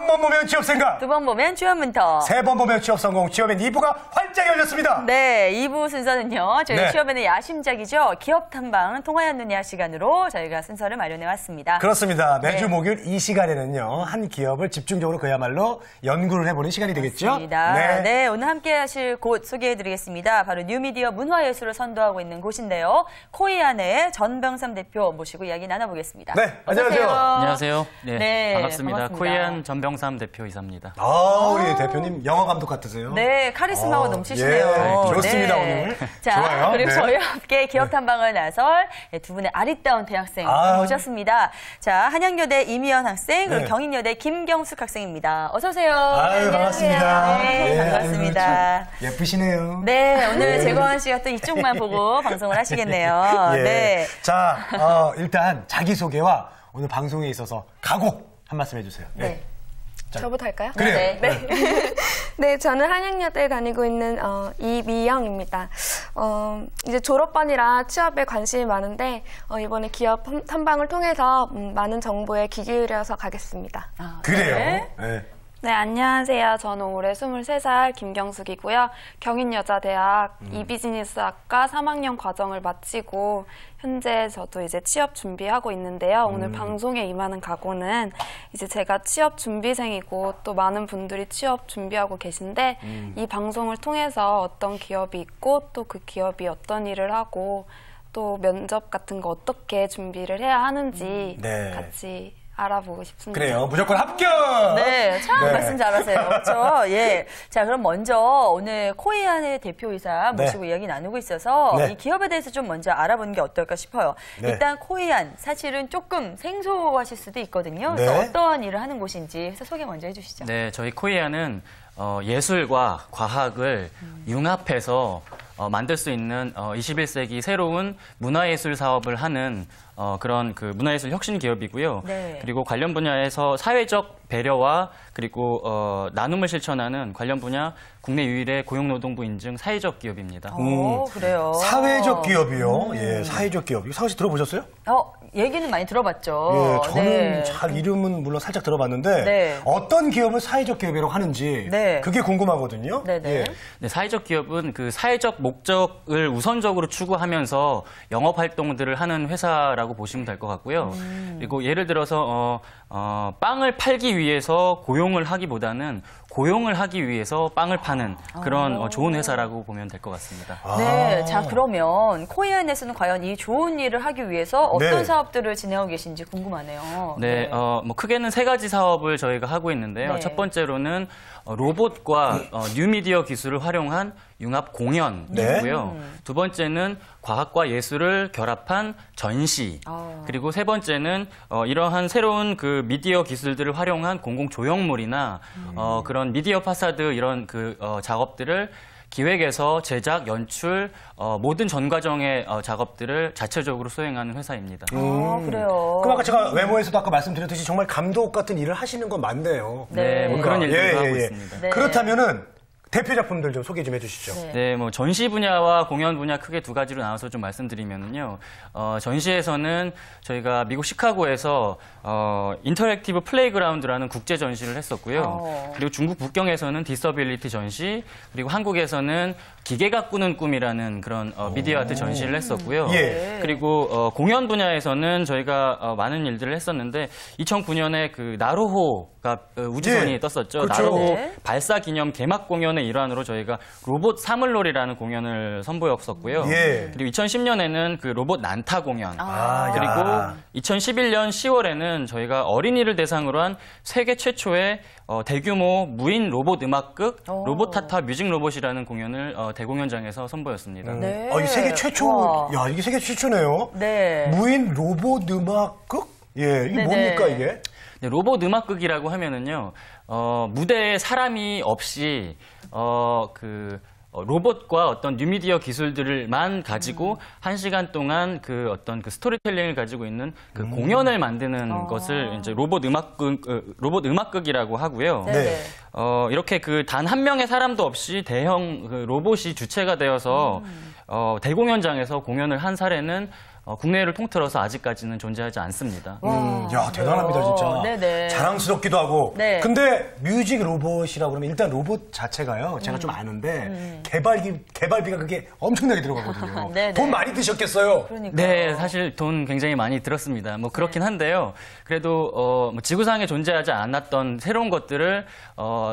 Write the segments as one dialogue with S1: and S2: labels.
S1: 한 번 보면 취업 생각,
S2: 두 번 보면 취업 문터,
S1: 세 번 보면 취업 성공, 취업엔 2부가 활짝 열렸습니다.
S2: 네, 2부 순서는요. 저희
S1: 네.
S2: 취업에는 야심작이죠. 기업 탐방 통하연 눈야 시간으로 저희가 순서를 마련해 왔습니다.
S1: 그렇습니다. 매주
S2: 네.
S1: 목요일 이 시간에는요. 한 기업을 집중적으로 그야말로 연구를 해보는 시간이 되겠죠?
S2: 맞습니다. 네, 오늘 함께 하실 곳 소개해드리겠습니다. 바로 뉴미디어 문화예술을 선도하고 있는 곳인데요. 코이안의 전병삼 대표 모시고 이야기 나눠보겠습니다.
S1: 네,
S2: 어서
S1: 안녕하세요.
S2: 오세요.
S3: 안녕하세요.
S2: 네,
S3: 반갑습니다. 코이안 전병삼 대표이사입니다.
S1: 우리 대표님 영화 감독 같으세요.
S2: 네, 카리스마가 넘치시네요.
S1: 예, 좋습니다,
S2: 네.
S1: 오늘.
S2: 자,
S1: 좋아요.
S2: 그리고
S1: 네.
S2: 저희와 함께 기업 탐방을 나설 두 분의 아리따운 대학생 모셨습니다. 자, 한양여대 이미연 학생, 그리고
S1: 네.
S2: 경인여대 김경숙 학생입니다. 어서 오세요.
S1: 아유, 반갑습니다.
S2: 네,
S1: 예,
S2: 반갑습니다.
S1: 아이고, 참 예쁘시네요.
S2: 네, 오늘 재건 씨가 또 이쪽만 보고 방송을 하시겠네요.
S1: 예.
S2: 네.
S1: 자, 일단 자기소개와 오늘 방송에 있어서 각오 한 말씀 해주세요. 예.
S2: 네.
S4: 저부터 할까요?
S1: 그래요.
S2: 네.
S4: 네, 저는 한양여대에 다니고 있는 이미영입니다. 이제 졸업반이라 취업에 관심이 많은데 이번에 기업 탐방을 통해서 많은 정보에 귀 기울여서 가겠습니다.
S1: 그래요.
S2: 네.
S1: 예.
S5: 네, 안녕하세요. 저는 올해 23살 김경숙이고요. 경인여자대학 이비즈니스학과 3학년 과정을 마치고 현재 저도 이제 취업 준비하고 있는데요. 오늘 방송에 임하는 각오는 이제 제가 취업 준비생이고 또 많은 분들이 취업 준비하고 계신데 이 방송을 통해서 어떤 기업이 있고 또 그 기업이 어떤 일을 하고 또 면접 같은 거 어떻게 준비를 해야 하는지
S1: 네.
S5: 같이 알아보고 싶습니다.
S1: 그래요. 무조건 합격!
S2: 네, 참
S1: 네.
S2: 말씀 잘하세요. 그렇죠? 예. 자, 그럼 먼저 오늘 코이안의 대표이사 모시고
S1: 네.
S2: 이야기 나누고 있어서
S1: 네.
S2: 이 기업에 대해서 좀 먼저 알아보는 게 어떨까 싶어요.
S1: 네.
S2: 일단 코이안 사실은 조금 생소하실 수도 있거든요. 그래서
S1: 네.
S2: 어떠한 일을 하는 곳인지 회사 소개 먼저 해주시죠.
S3: 네, 저희 코이안은 예술과 과학을 융합해서 만들 수 있는 21세기 새로운 문화예술 사업을 하는 그런 그 문화예술 혁신 기업이고요.
S2: 네.
S3: 그리고 관련 분야에서 사회적 배려와 그리고 나눔을 실천하는 관련 분야 국내 유일의 고용노동부 인증 사회적 기업입니다.
S2: 그래요.
S1: 사회적 기업이요. 예, 사회적 기업. 이거 상호 씨 들어보셨어요?
S2: 얘기는 많이 들어봤죠.
S1: 예, 저는
S2: 네.
S1: 잘 이름은 물론 살짝 들어봤는데
S2: 네.
S1: 어떤 기업을 사회적 기업이라고 하는지
S2: 네.
S1: 그게 궁금하거든요.
S2: 네네.
S1: 예.
S3: 네, 사회적 기업은 그 사회적 목적을 우선적으로 추구하면서 영업 활동들을 하는 회사라고 보시면 될 것 같고요. 그리고 예를 들어서 빵을 팔기 위해서 고용을 하기보다는 고용을 하기 위해서 빵을 파는 그런 좋은 회사라고 보면 될 것 같습니다.
S2: 네, 자 그러면 코이안에서는 과연 이 좋은 일을 하기 위해서 어떤
S1: 네.
S2: 사업들을 진행하고 계신지 궁금하네요.
S3: 네, 뭐 크게는 세 가지 사업을 저희가 하고 있는데요.
S2: 네.
S3: 첫 번째로는 로봇과 뉴미디어 기술을 활용한 융합 공연이고요.
S1: 네.
S3: 두 번째는 과학과 예술을 결합한 전시. 그리고 세 번째는 이러한 새로운 그 미디어 기술들을 활용한 공공 조형물이나 그런 미디어 파사드 이런 그 작업들을 기획에서 제작, 연출, 모든 전 과정의 작업들을 자체적으로 수행하는 회사입니다.
S2: 그래요.
S1: 그럼 아까 제가 외모에서도 아까 말씀드렸듯이 정말 감독 같은 일을 하시는 건 맞네요.
S2: 네.
S3: 뭐 그런 일들도
S1: 예, 예,
S3: 하고
S1: 예.
S3: 있습니다.
S2: 네.
S1: 그렇다면은 대표 작품들 좀 소개 좀 해주시죠.
S2: 네.
S3: 네, 뭐 전시 분야와 공연 분야 크게 두 가지로 나눠서 좀 말씀드리면은요. 전시에서는 저희가 미국 시카고에서 인터랙티브 플레이그라운드라는 국제 전시를 했었고요. 그리고 중국 북경에서는 디서빌리티 전시, 그리고 한국에서는 기계가 꾸는 꿈이라는 그런 미디어 아트 전시를 했었고요.
S1: 예.
S3: 그리고 공연 분야에서는 저희가 많은 일들을 했었는데 2009년에 그 나로호가 우주선이
S1: 예.
S3: 떴었죠.
S1: 그렇죠.
S3: 나로호
S2: 네.
S3: 발사 기념 개막 공연의 일환으로 저희가 로봇 사물놀이라는 공연을 선보였었고요.
S1: 예.
S3: 그리고 2010년에는 그 로봇 난타 공연. 그리고
S1: 야.
S3: 2011년 10월에는 저희가 어린이를 대상으로 한 세계 최초의 대규모 무인 로봇 음악극 로봇타타 뮤직 로봇이라는 공연을 대공연장에서 선보였습니다.
S2: 네.
S1: 이 세계 최초,
S2: 와.
S1: 야, 이게 세계 최초네요.
S2: 네.
S1: 무인 로봇 음악극? 예, 이게
S2: 네네.
S1: 뭡니까, 이게?
S3: 네, 로봇 음악극이라고 하면은요, 무대에 사람이 없이, 로봇과 어떤 뉴미디어 기술들만 가지고 1시간 동안 그 어떤 그 스토리텔링을 가지고 있는 그 공연을 만드는 것을 이제 로봇 음악극이라고 하고요.
S1: 네.
S3: 이렇게 그 단 한 명의 사람도 없이 대형 그 로봇이 주체가 되어서 대공연장에서 공연을 한 사례는 국내를 통틀어서 아직까지는 존재하지 않습니다.
S1: 야, 대단합니다, 진짜.
S2: 네네.
S1: 자랑스럽기도 하고.
S2: 네.
S1: 근데 뮤직 로봇이라고 그러면 일단 로봇 자체가요, 제가 좀 아는데, 개발비가 그게 엄청나게 들어가거든요.
S2: 네네.
S1: 돈 많이 드셨겠어요?
S2: 그러니까.
S3: 네, 사실 돈 굉장히 많이 들었습니다. 뭐 그렇긴 한데요. 그래도 뭐 지구상에 존재하지 않았던 새로운 것들을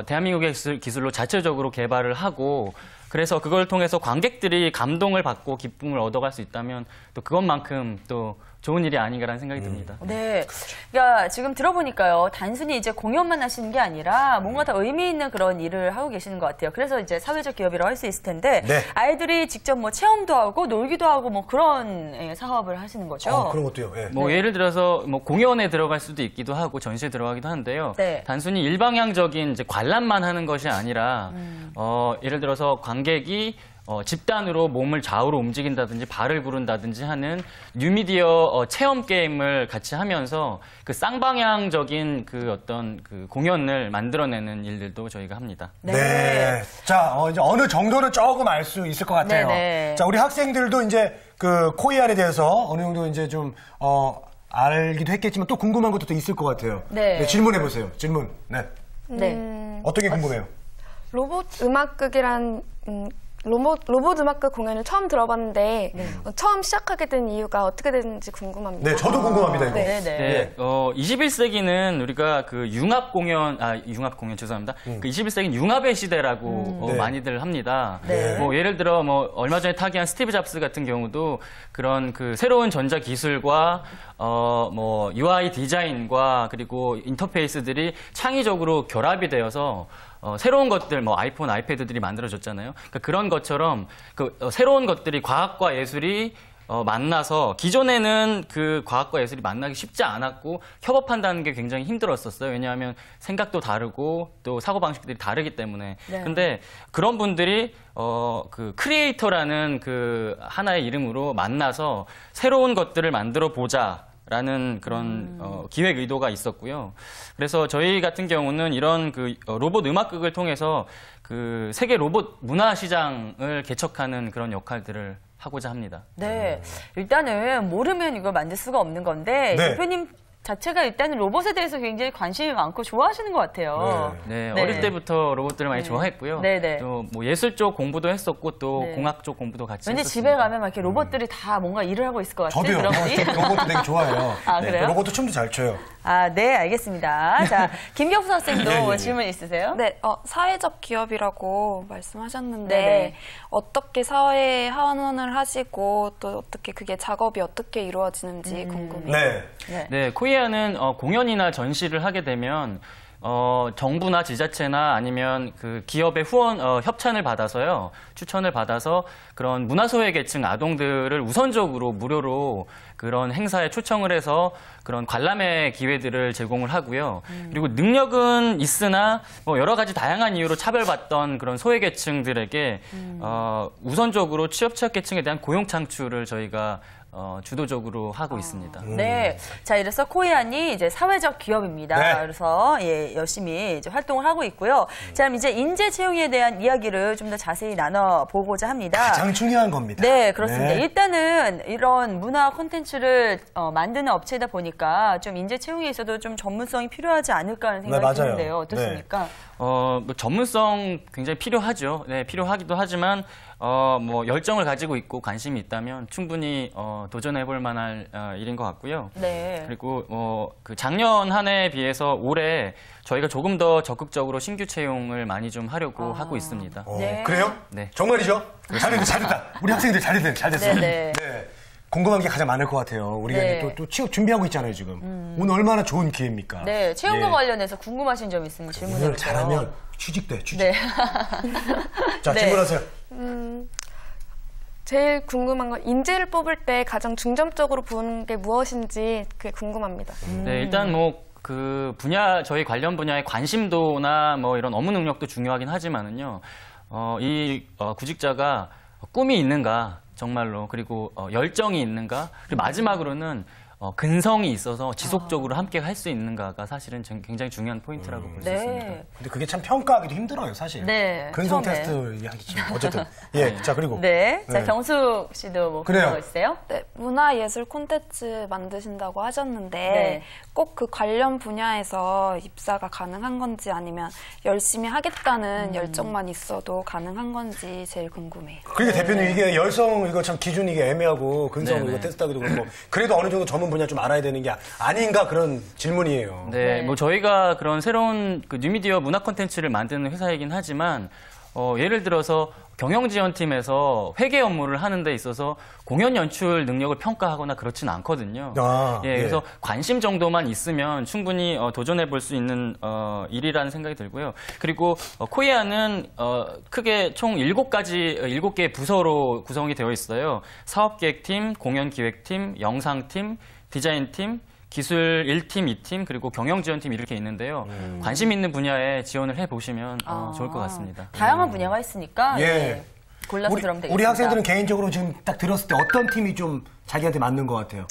S3: 대한민국의 기술로 자체적으로 개발을 하고 그래서 그걸 통해서 관객들이 감동을 받고 기쁨을 얻어갈 수 있다면 또 그것만큼 또 좋은 일이 아닌가라는 생각이 듭니다.
S2: 네. 그러니까 지금 들어보니까요. 단순히 이제 공연만 하시는 게 아니라 뭔가 더 의미 있는 그런 일을 하고 계시는 것 같아요. 그래서 이제 사회적 기업이라고 할 수 있을 텐데
S1: 네.
S2: 아이들이 직접 뭐 체험도 하고 놀기도 하고 뭐 그런 사업을 하시는 거죠.
S1: 그런 것도요. 예.
S3: 뭐 예를 들어서 뭐 공연에 들어갈 수도 있기도 하고 전시에 들어가기도 하는데요.
S2: 네.
S3: 단순히 일방향적인 이제 관람만 하는 것이 아니라 예를 들어서 관객이 집단으로 몸을 좌우로 움직인다든지 발을 구른다든지 하는 뉴미디어 체험 게임을 같이 하면서 그 쌍방향적인 그 어떤 그 공연을 만들어내는 일들도 저희가 합니다.
S1: 네. 자, 이제 어느 정도는 조금 알 수 있을 것 같아요.
S2: 네네.
S1: 자, 우리 학생들도 이제 그 코이안에 대해서 어느 정도 이제 좀, 알기도 했겠지만 또 궁금한 것도 또 있을 것 같아요.
S2: 네.
S1: 질문해보세요. 질문. 네.
S2: 네.
S1: 어떤 게 궁금해요?
S4: 로봇 음악극이란 로봇 음악극 공연을 처음 들어봤는데 처음 시작하게 된 이유가 어떻게 됐는지 궁금합니다.
S1: 네, 저도 궁금합니다, 이거.
S2: 네네.
S3: 네, 21세기는 우리가 그 융합 공연 죄송합니다. 그 21세기는 융합의 시대라고
S1: 네.
S3: 많이들 합니다.
S2: 네.
S3: 뭐 예를 들어 뭐 얼마 전에 타기한 스티브 잡스 같은 경우도 그런 그 새로운 전자 기술과 뭐 UI 디자인과 그리고 인터페이스들이 창의적으로 결합이 되어서 새로운 것들, 뭐 아이폰, 아이패드들이 만들어졌잖아요. 그러니까 그런 것처럼 그 새로운 것들이 과학과 예술이 만나서 기존에는 그 과학과 예술이 만나기 쉽지 않았고 협업한다는 게 굉장히 힘들었었어요. 왜냐하면 생각도 다르고 또 사고방식들이 다르기 때문에.
S2: 네.
S3: 근데 그런 분들이 그 크리에이터라는 그 하나의 이름으로 만나서 새로운 것들을 만들어 보자. 라는 그런 기획 의도가 있었고요. 그래서 저희 같은 경우는 이런 그 로봇 음악극을 통해서 그 세계 로봇 문화 시장을 개척하는 그런 역할들을 하고자 합니다.
S2: 네. 일단은 모르면 이걸 만들 수가 없는 건데
S1: 네.
S2: 대표님 자체가 일단은 로봇에 대해서 굉장히 관심이 많고 좋아하시는 것 같아요.
S3: 네,
S2: 네.
S3: 어릴 때부터 로봇들을 많이 좋아했고요.
S2: 네네.
S3: 또 뭐 예술 쪽 공부도 했었고 또
S2: 네.
S3: 공학 쪽 공부도 같이
S2: 왠지
S3: 했었습니다.
S2: 집에 가면 막 이렇게 로봇들이 다 뭔가 일을 하고 있을 것 같아요.
S1: 저도요.
S2: 그런 분이.
S1: 로봇도 되게 좋아해요.
S2: 아, 그래요?
S1: 로봇도 춤도 잘 춰요.
S2: 아, 네, 알겠습니다. 자, 김경수 학생도
S1: 예, 예.
S2: 질문 있으세요?
S5: 네, 사회적 기업이라고 말씀하셨는데
S2: 네네.
S5: 어떻게 사회에 환원을 하시고 또 어떻게 그게 작업이 어떻게 이루어지는지 궁금해요.
S1: 네.
S3: 네, 코이아는 공연이나 전시를 하게 되면 정부나 지자체나 아니면 그 기업의 후원 협찬을 받아서요, 추천을 받아서 그런 문화소외계층 아동들을 우선적으로 무료로 그런 행사에 초청을 해서 그런 관람의 기회들을 제공을 하고요. 그리고 능력은 있으나 뭐 여러 가지 다양한 이유로 차별받던 그런 소외계층들에게 우선적으로 취약계층에 대한 고용 창출을 저희가 주도적으로 하고 있습니다.
S2: 네. 자, 이래서 코이안이 이제 사회적 기업입니다.
S1: 네.
S2: 그래서 열심히 이제 활동을 하고 있고요. 자, 그럼 이제 인재 채용에 대한 이야기를 좀 더 자세히 나눠보고자 합니다.
S1: 가장 중요한 겁니다.
S2: 네, 그렇습니다.
S1: 네.
S2: 일단은 이런 문화 콘텐츠를 만드는 업체다 보니까 좀 인재 채용에 있어도 좀 전문성이 필요하지 않을까 하는 생각이
S1: 맞아요.
S2: 드는데요. 어떻습니까?
S3: 뭐 전문성 굉장히 필요하죠. 네, 필요하기도 하지만 뭐 열정을 가지고 있고 관심이 있다면 충분히 도전해볼 만한 일인 것 같고요.
S2: 네.
S3: 그리고 그 작년 한 해에 비해서 올해 저희가 조금 더 적극적으로 신규 채용을 많이 좀 하려고 하고 있습니다.
S2: 네.
S1: 그래요?
S3: 네.
S1: 정말이죠? 잘됐다. 우리 학생들 잘됐어요.
S2: 네, 네.
S1: 네. 궁금한 게 가장 많을 것 같아요. 우리가
S2: 네.
S1: 이제 또 취업 준비하고 있잖아요, 지금. 오늘 얼마나 좋은 기회입니까?
S2: 네, 채용과
S1: 예.
S2: 관련해서 궁금하신 점 있으면 질문해
S1: 오늘
S2: 주세요.
S1: 잘하면 취직돼, 취직.
S2: 네.
S1: 자,
S2: 네.
S1: 질문하세요.
S4: 제일 궁금한 건 인재를 뽑을 때 가장 중점적으로 보는 게 무엇인지 그게 궁금합니다.
S3: 네, 일단 뭐 그 분야 저희 관련 분야의 관심도나 뭐 이런 업무 능력도 중요하긴 하지만은요. 이 구직자가 꿈이 있는가 정말로 그리고 열정이 있는가 그리고 마지막으로는 근성이 있어서 지속적으로 함께 할 수 있는가가 사실은 굉장히 중요한 포인트라고 볼 수 있습니다.
S1: 근데 그게 참 평가하기도 힘들어요, 사실.
S2: 네,
S1: 근성
S2: 처음에.
S1: 테스트 하기 좀 어쨌든. 예, 자 그리고.
S2: 네. 자,
S1: 네.
S2: 경숙 씨도 뭐
S1: 그래요.
S2: 궁금한 거 있어요?
S5: 네, 문화예술 콘텐츠 만드신다고 하셨는데
S2: 네.
S5: 꼭 그 관련 분야에서 입사가 가능한 건지 아니면 열심히 하겠다는 열정만 있어도 가능한 건지 제일 궁금해요.
S1: 그러니까 대표님 이게 열성 이거 참 기준이 이게 애매하고 근성
S3: 네네.
S1: 이거 테스트하기도 그렇고 그래도 어느 정도 전문 분야 좀 알아야 되는 게 아닌가 그런 질문이에요.
S3: 네, 뭐 저희가 그런 새로운 그 뉴미디어 문화 콘텐츠를 만드는 회사이긴 하지만 예를 들어서 경영지원팀에서 회계 업무를 하는 데 있어서 공연 연출 능력을 평가하거나 그렇지는 않거든요. 예, 그래서 관심 정도만 있으면 충분히 도전해 볼 수 있는 일이라는 생각이 들고요. 그리고 코이아는 크게 총 7개의 부서로 구성이 되어 있어요. 사업기획팀, 공연기획팀, 영상팀, 디자인팀, 기술 1팀, 2팀, 그리고 경영지원팀 이렇게 있는데요. 관심 있는 분야에 지원을 해보시면 좋을 것 같습니다.
S2: 다양한 분야가 있으니까
S1: 예.
S2: 네, 골라서 들어가면 되겠습니다.
S1: 우리 학생들은 개인적으로 지금 딱 들었을 때 어떤 팀이 좀 자기한테 맞는 것 같아요?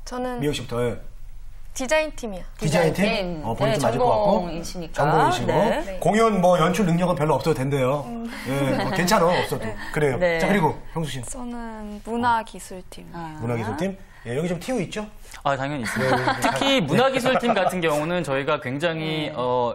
S4: 저는
S1: 미영 씨부터. 예.
S4: 디자인 팀이요.
S1: 디자인팀? 본인
S2: 네,
S1: 좀 맞을 것 같고.
S2: 전공이시니까.
S1: 전공이시고.
S2: 네.
S1: 공연 뭐 연출 능력은 별로 없어도 된대요. 예, 뭐 괜찮아, 없어도. 그래요.
S2: 네.
S1: 자, 그리고 형수 씨.
S5: 저는 문화기술팀.
S1: 문화기술팀? 예, 여기 좀 TU 있죠?
S3: 당연히 있습니다. 특히 문화기술팀 같은 경우는 저희가 굉장히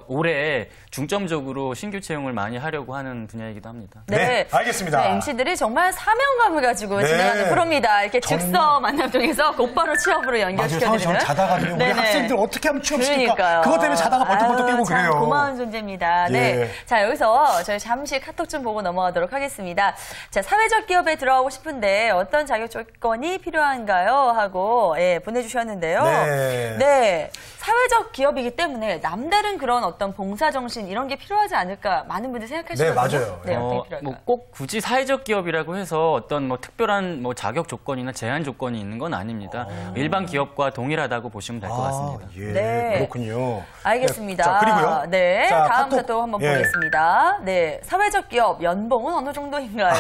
S3: 올해 중점적으로 신규 채용을 많이 하려고 하는 분야이기도 합니다.
S1: 네, 알겠습니다.
S2: MC들이 정말 사명감을 가지고
S1: 네.
S2: 진행하는 프로입니다. 이렇게
S1: 전-
S2: 즉석 만남 통해서 곧바로 취업으로
S1: 맞아요.
S2: 연결시켜드리는.
S1: 저는 자다가 그래요. 우리
S2: 네네.
S1: 학생들 어떻게 하면 취업시킬까?
S2: 그러니까요.
S1: 그것 때문에 자다가 벌떡벌떡 깨고
S2: 참
S1: 그래요.
S2: 고마운 존재입니다.
S1: 예.
S2: 네. 자, 여기서 저희 잠시 카톡 좀 보고 넘어가도록 하겠습니다. 자, 사회적 기업에 들어가고 싶은데 어떤 자격 조건이 필요한가요? 하고 보내주셨는데요.
S1: 네.
S2: 사회적 기업이기 때문에 남다른 그런 어떤 봉사정신 이런 게 필요하지 않을까 많은 분들이 생각하시거든요.
S1: 네, 맞아요.
S2: 네, 어떻게 필요할까요?
S3: 뭐 꼭 굳이 사회적 기업이라고 해서 어떤 뭐 특별한 뭐 자격 조건이나 제한 조건이 있는 건 아닙니다. 일반 기업과 동일하다고 보시면 될 것 같습니다.
S1: 예,
S2: 네.
S1: 그렇군요.
S2: 알겠습니다.
S1: 자, 그리고요.
S2: 네,
S1: 자,
S2: 다음
S1: 카톡.
S2: 카톡 한번
S1: 예.
S2: 보겠습니다. 네, 사회적 기업 연봉은 어느 정도인가요?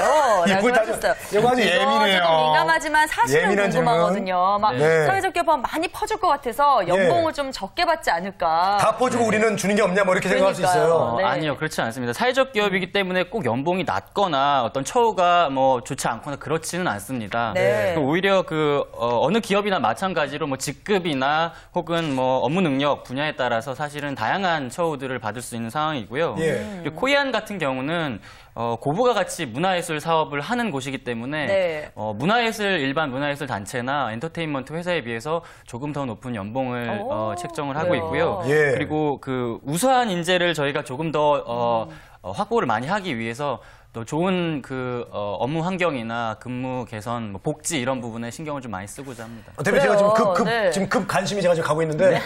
S1: 이거
S2: 라고
S1: 아주-
S2: 하셨어요.
S1: 이거 아주
S2: 이거
S1: 예민해요.
S2: 조금 민감하지만 사실은
S1: 예민한
S2: 궁금하거든요. 막
S1: 네.
S2: 사회적 기업 하면 많이 퍼줄 것 같아서 연봉을 좀 적게 받지 않을까.
S1: 다 퍼주고 우리는 주는 게 없냐 뭐 이렇게 생각할 수
S2: 그러니까요.
S1: 있어요.
S2: 네.
S3: 아니요, 그렇지 않습니다. 사회적 기업이기 때문에 꼭 연봉이 낮거나 어떤 처우가 뭐 좋지 않거나 그렇지는 않습니다.
S2: 네.
S3: 오히려 어느 기업이나 마찬가지로 뭐 직급이나 혹은 뭐 업무 능력 분야에 따라서 사실은 다양한 처우들을 받을 수 있는 상황이고요.
S1: 예.
S3: 그리고 코이안 같은 경우는 고부가 같이 문화예술 사업을 하는 곳이기 때문에
S2: 네.
S3: 일반 문화예술 단체나 엔터테인먼트 회사에 비해서 조금 더 높은 연봉을 책정을 하고
S2: 그래요.
S3: 있고요.
S1: 예.
S3: 그리고 그 우수한 인재를 저희가 조금 더 확보를 많이 하기 위해서 또 좋은 업무 환경이나 근무 개선, 뭐 복지 이런 부분에 신경을 좀 많이 쓰고자 합니다.
S1: 대표 제가 지금
S2: 그래요. 네.
S1: 지금 급 관심이 제가 지금 가고 있는데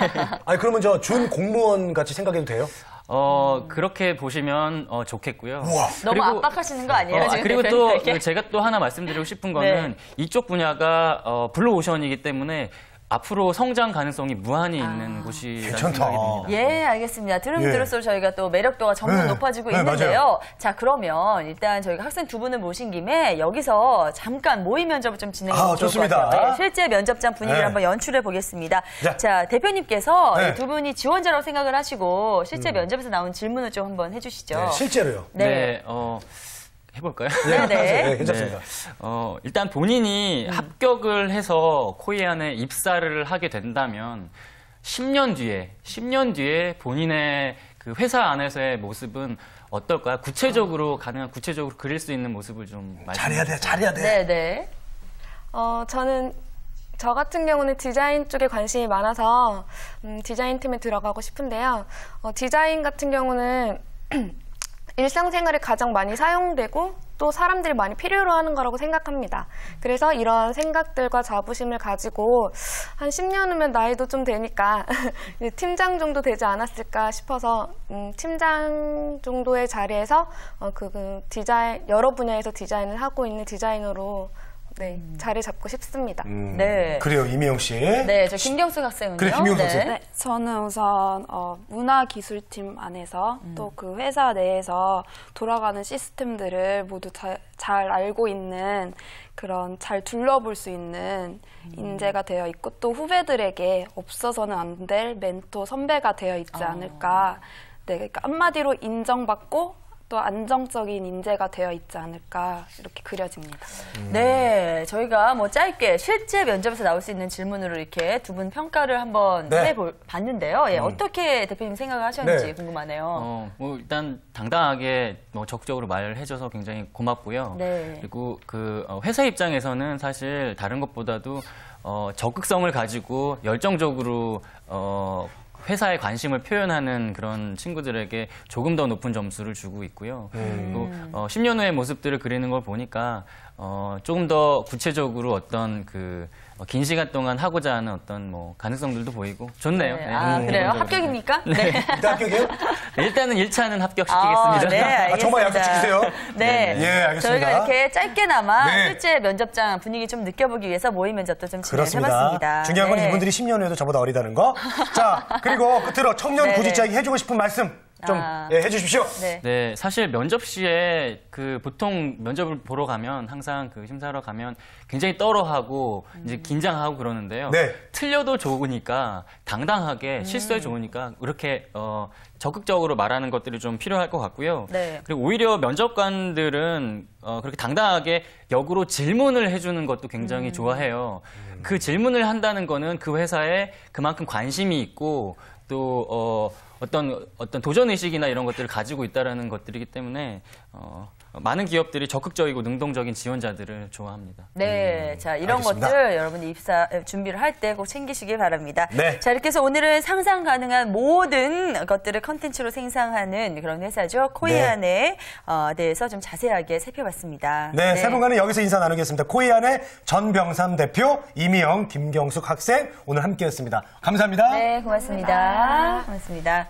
S1: 아니 그러면 저 준 공무원 같이 생각해도 돼요?
S3: 그렇게 보시면 좋겠고요.
S1: 우와.
S2: 너무 압박하시는 거 아니에요? 지금
S3: 그리고 또
S2: 대표님에게?
S3: 제가 또 하나 말씀드리고 싶은 거는
S2: 네.
S3: 이쪽 분야가 블루오션이기 때문에 앞으로 성장 가능성이 무한히 있는 곳이라는
S1: 괜찮다.
S3: 생각이 듭니다.
S2: 예, 알겠습니다. 들으면
S1: 예.
S2: 들을수록 저희가 또 매력도가 점점
S1: 네.
S2: 높아지고
S1: 네,
S2: 있는데요.
S1: 맞아요.
S2: 자, 그러면 일단 저희가 학생 두 분을 모신 김에 여기서 잠깐 모의 면접을 좀 진행해 보면 좋을 것
S1: 좋습니다.
S2: 같아요. 네, 실제 면접장 분위기를
S1: 네.
S2: 한번 연출해 보겠습니다.
S1: 자.
S2: 자, 대표님께서
S1: 네.
S2: 이두 분이 지원자라고 생각을 하시고 실제 면접에서 나온 질문을 좀 한번 해주시죠.
S1: 네, 실제로요.
S2: 네.
S3: 해볼까요?
S2: 네, 네.
S1: 네, 괜찮습니다.
S3: 일단 본인이 합격을 해서 코이안에 입사를 하게 된다면 10년 뒤에 본인의 그 회사 안에서의 모습은 어떨까요? 구체적으로 가능한 구체적으로 그릴 수 있는 모습을 좀
S1: 잘해야 돼, 잘해야 돼.
S2: 네, 네.
S4: 저 같은 경우는 디자인 쪽에 관심이 많아서 디자인 팀에 들어가고 싶은데요. 디자인 같은 경우는 일상생활에 가장 많이 사용되고 또 사람들이 많이 필요로 하는 거라고 생각합니다. 그래서 이런 생각들과 자부심을 가지고 한 10년 후면 나이도 좀 되니까 이제 팀장 정도 되지 않았을까 싶어서 팀장 정도의 자리에서 디자인 여러 분야에서 디자인을 하고 있는 디자이너로 네, 자리 잡고 싶습니다.
S2: 네.
S1: 그래요, 이미영 씨.
S2: 네, 저 김경숙 학생은요.
S1: 그래, 김경숙 학생.
S5: 네, 저는 우선 문화기술팀 안에서 또 그 회사 내에서 돌아가는 시스템들을 모두 잘 알고 있는 그런 잘 둘러볼 수 있는 인재가 되어 있고 또 후배들에게 없어서는 안 될 멘토 선배가 되어 있지 않을까. 네, 그러니까 한마디로 인정받고 또 안정적인 인재가 되어 있지 않을까 이렇게 그려집니다.
S2: 네, 저희가 뭐 짧게 실제 면접에서 나올 수 있는 질문으로 이렇게 두 분 평가를 한번
S1: 네.
S2: 해봤는데요. 예, 어떻게 대표님 생각을 하셨는지
S1: 네.
S2: 궁금하네요.
S3: 뭐 일단 당당하게 뭐 적극적으로 말을 해줘서 굉장히 고맙고요.
S2: 네.
S3: 그리고 그 회사 입장에서는 사실 다른 것보다도 적극성을 가지고 열정적으로 회사에 관심을 표현하는 그런 친구들에게 조금 더 높은 점수를 주고 있고요. 또 10년 후의 모습들을 그리는 걸 보니까 조금 더 구체적으로 어떤 긴 시간 동안 하고자 하는 어떤 뭐 가능성들도 보이고 좋네요.
S2: 네.
S3: 네.
S2: 아, 그래요? 합격입니까? 네.
S1: 일단 합격이에요?
S3: 네, 일단은 1차는 합격시키겠습니다.
S2: 네, 알겠습니다.
S1: 정말 약속 지키세요.
S2: 네.
S1: 예, 알겠습니다.
S2: 저희가 이렇게 짧게나마
S1: 네.
S2: 실제 면접장 분위기 좀 느껴보기 위해서 모의 면접도 좀
S1: 그렇습니다.
S2: 진행해봤습니다.
S1: 중요한 건
S2: 네.
S1: 이분들이 10년 후에도 저보다 어리다는 거. 자, 그리고 끝으로 청년
S2: 네네.
S1: 구직자에게 해주고 싶은 말씀 좀 해주십시오.
S2: 네.
S3: 네, 사실 면접 시에 보통 면접을 보러 가면 항상 심사하러 가면 굉장히 떨어하고 이제 긴장하고 그러는데요.
S1: 네.
S3: 틀려도 좋으니까 당당하게 실수해 좋으니까 그렇게 적극적으로 말하는 것들이 좀 필요할 것 같고요.
S2: 네.
S3: 그리고 오히려 면접관들은 그렇게 당당하게 역으로 질문을 해주는 것도 굉장히 좋아해요. 그 질문을 한다는 거는 그 회사에 그만큼 관심이 있고 또 어떤 도전 의식이나 이런 것들을 가지고 있다라는 것들이기 때문에 많은 기업들이 적극적이고 능동적인 지원자들을 좋아합니다.
S2: 네, 자 이런
S1: 알겠습니다.
S2: 것들 여러분이 입사 준비를 할 때 꼭 챙기시길 바랍니다.
S1: 네.
S2: 자 이렇게 해서 오늘은 상상 가능한 모든 것들을 컨텐츠로 생산하는 그런 회사죠. 코이안에 대해서 좀 자세하게 살펴봤습니다.
S1: 네, 세 분과는 여기서 인사 나누겠습니다. 코이안의 전병삼 대표, 이미영, 김경숙 학생 오늘 함께했습니다. 감사합니다.
S2: 네, 고맙습니다. 고맙습니다.